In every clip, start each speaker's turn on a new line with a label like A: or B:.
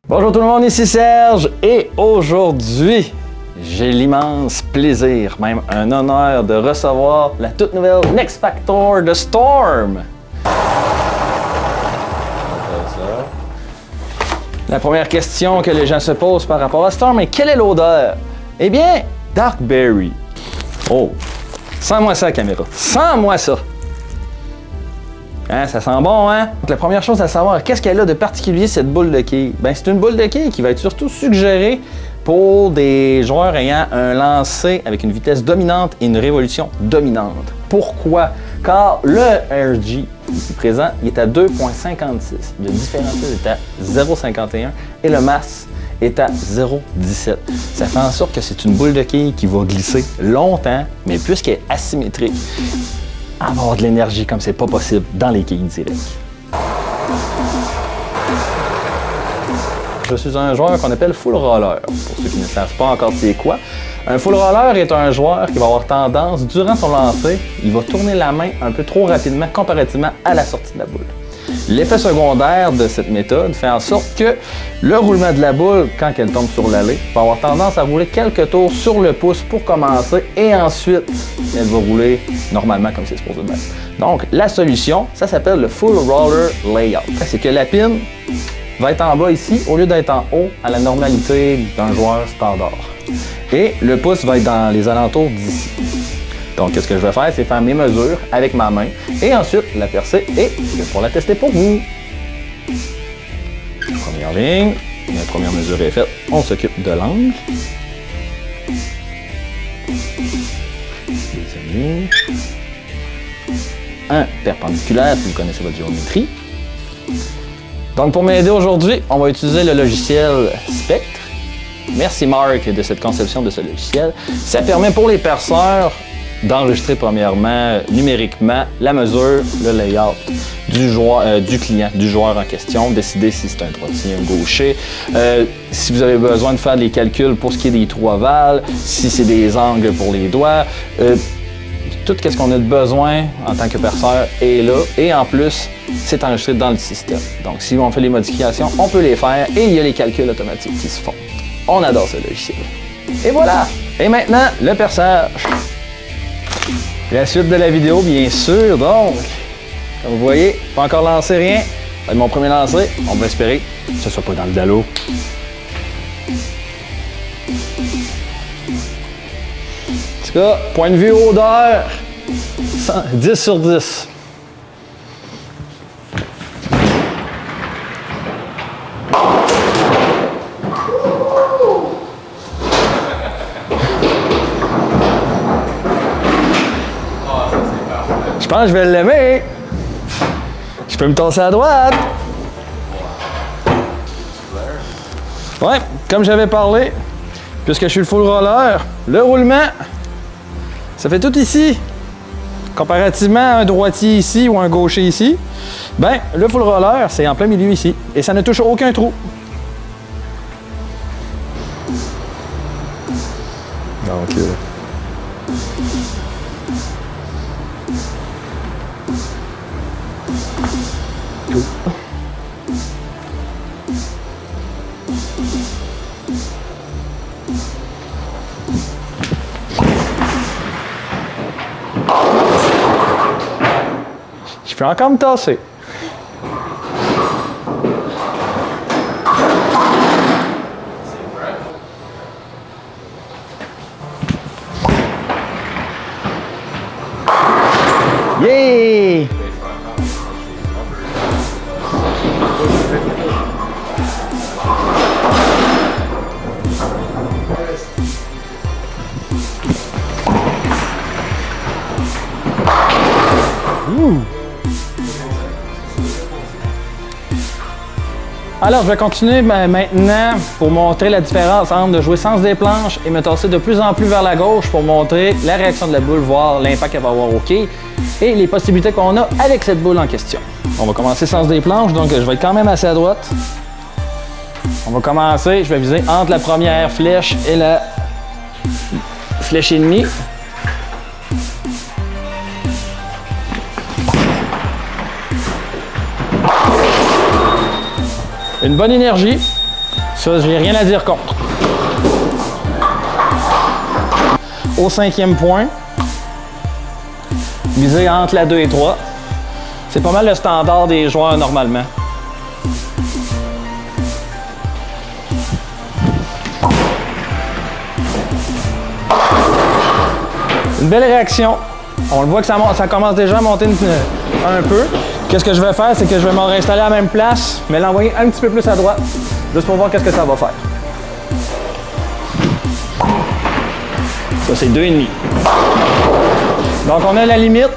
A: Bonjour tout le monde, ici Serge et aujourd'hui, j'ai l'immense plaisir, même un honneur de recevoir la toute nouvelle Next Factor de Storm. La première question que les gens se posent par rapport à Storm est quelle est l'odeur? Eh bien, Dark Berry. Oh, sens-moi ça, caméra. Sens-moi ça. Hein, ça sent bon, hein? Donc, la première chose à savoir, qu'est-ce qu'elle a de particulier, cette boule de quille? Ben, c'est une boule de quille qui va être surtout suggérée pour des joueurs ayant un lancer avec une vitesse dominante et une révolution dominante. Pourquoi? Car le RG ici présent, il est à 2,56. Le différentiel est à 0,51 et le mass est à 0,17. Ça fait en sorte que c'est une boule de quille qui va glisser longtemps, mais puisqu'elle est asymétrique, avoir de l'énergie comme c'est pas possible dans les quilles directes. Je suis un joueur qu'on appelle full roller. Pour ceux qui ne savent pas encore c'est quoi, un full roller est un joueur qui va avoir tendance, durant son lancer, il va tourner la main un peu trop rapidement comparativement à la sortie de la boule. L'effet secondaire de cette méthode fait en sorte que le roulement de la boule, quand elle tombe sur l'allée, va avoir tendance à rouler quelques tours sur le pouce pour commencer et ensuite, elle va rouler normalement comme c'est supposé être. Donc, la solution, ça s'appelle le Full Roller Layout. C'est que la pin va être en bas ici au lieu d'être en haut à la normalité d'un joueur standard. Et le pouce va être dans les alentours d'ici. Donc, ce que je vais faire, c'est faire mes mesures avec ma main et ensuite la percer et je vais pouvoir la tester pour vous. Première ligne, la première mesure est faite, on s'occupe de l'angle. Deuxième ligne. Un perpendiculaire si vous connaissez votre géométrie. Donc, pour m'aider aujourd'hui, on va utiliser le logiciel Spectre. Merci Marc de cette conception de ce logiciel. Ça permet pour les perceurs d'enregistrer premièrement numériquement la mesure, le layout du client, du joueur en question, décider si c'est un droitier, un gaucher, si vous avez besoin de faire des calculs pour ce qui est des trous ovales, si c'est des angles pour les doigts, tout ce qu'on a de besoin en tant que perceur est là et en plus, c'est enregistré dans le système. Donc si on fait les modifications, on peut les faire et il y a les calculs automatiques qui se font. On adore ce logiciel. Et voilà! Et maintenant, le perçage. La suite de la vidéo, bien sûr, donc, comme vous voyez, pas encore lancé rien. Ça va être mon premier lancer. On va espérer que ce soit pas dans le dallo. En tout cas, point de vue odeur, 10 sur 10. Je pense que je vais l'aimer. Je peux me tasser à droite. Ouais, comme j'avais parlé, puisque je suis le full roller, le roulement, ça fait tout ici. Comparativement à un droitier ici ou un gaucher ici, ben le full roller, c'est en plein milieu ici. Et ça ne touche aucun trou. Donc, je peux encore me tasser. Yeah! Alors, je vais continuer maintenant pour montrer la différence entre de jouer sens des planches et me tasser de plus en plus vers la gauche pour montrer la réaction de la boule, voir l'impact qu'elle va avoir au quai et les possibilités qu'on a avec cette boule en question. On va commencer sens des planches, donc je vais être quand même assez à droite. On va commencer, je vais viser entre la première flèche et la flèche et demie. Une bonne énergie. Ça, j'ai rien à dire contre. Au 5e point, viser entre la 2 et 3. C'est pas mal le standard des joueurs normalement. Une belle réaction. On le voit que ça commence déjà à monter un peu. Qu'est-ce que je vais faire, c'est que je vais m'en réinstaller à la même place, mais l'envoyer un petit peu plus à droite, juste pour voir qu'est-ce que ça va faire. Ça, c'est 2,5. Donc, on a la limite.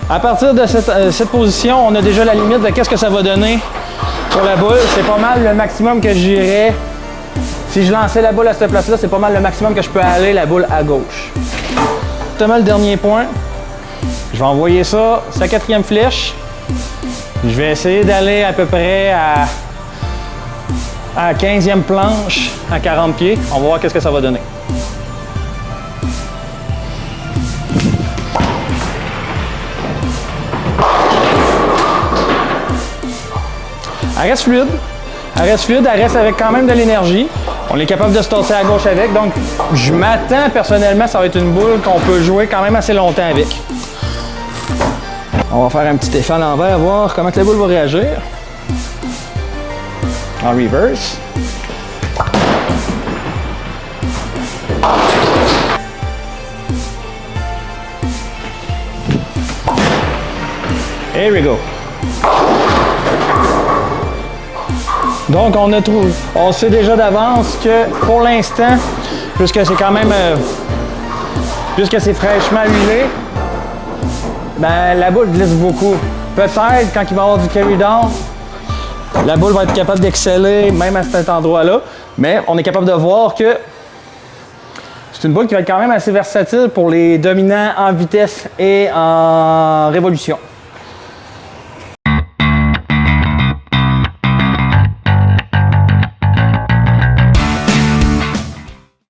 A: À partir de cette position, on a déjà la limite de qu'est-ce que ça va donner sur la boule. C'est pas mal le maximum que j'irais. Si je lançais la boule à cette place-là, c'est pas mal le maximum que je peux aller la boule à gauche. Exactement le dernier point. Je vais envoyer ça, sa 4e flèche. Je vais essayer d'aller à peu près à 15e planche, à 40 pieds. On va voir qu'est-ce que ça va donner. Elle reste fluide. Elle reste fluide, elle reste avec quand même de l'énergie. On est capable de se tasser à gauche avec. Donc, je m'attends personnellement, ça va être une boule qu'on peut jouer quand même assez longtemps avec. On va faire un petit effet à l'envers, voir comment la boule va réagir. En reverse. Here we go. Donc, on sait déjà d'avance que pour l'instant, puisque c'est quand même, puisque c'est fraîchement huilé, ben, la boule glisse beaucoup. Peut-être quand il va y avoir du carry down, la boule va être capable d'exceller même à cet endroit-là, mais on est capable de voir que c'est une boule qui va être quand même assez versatile pour les dominants en vitesse et en révolution.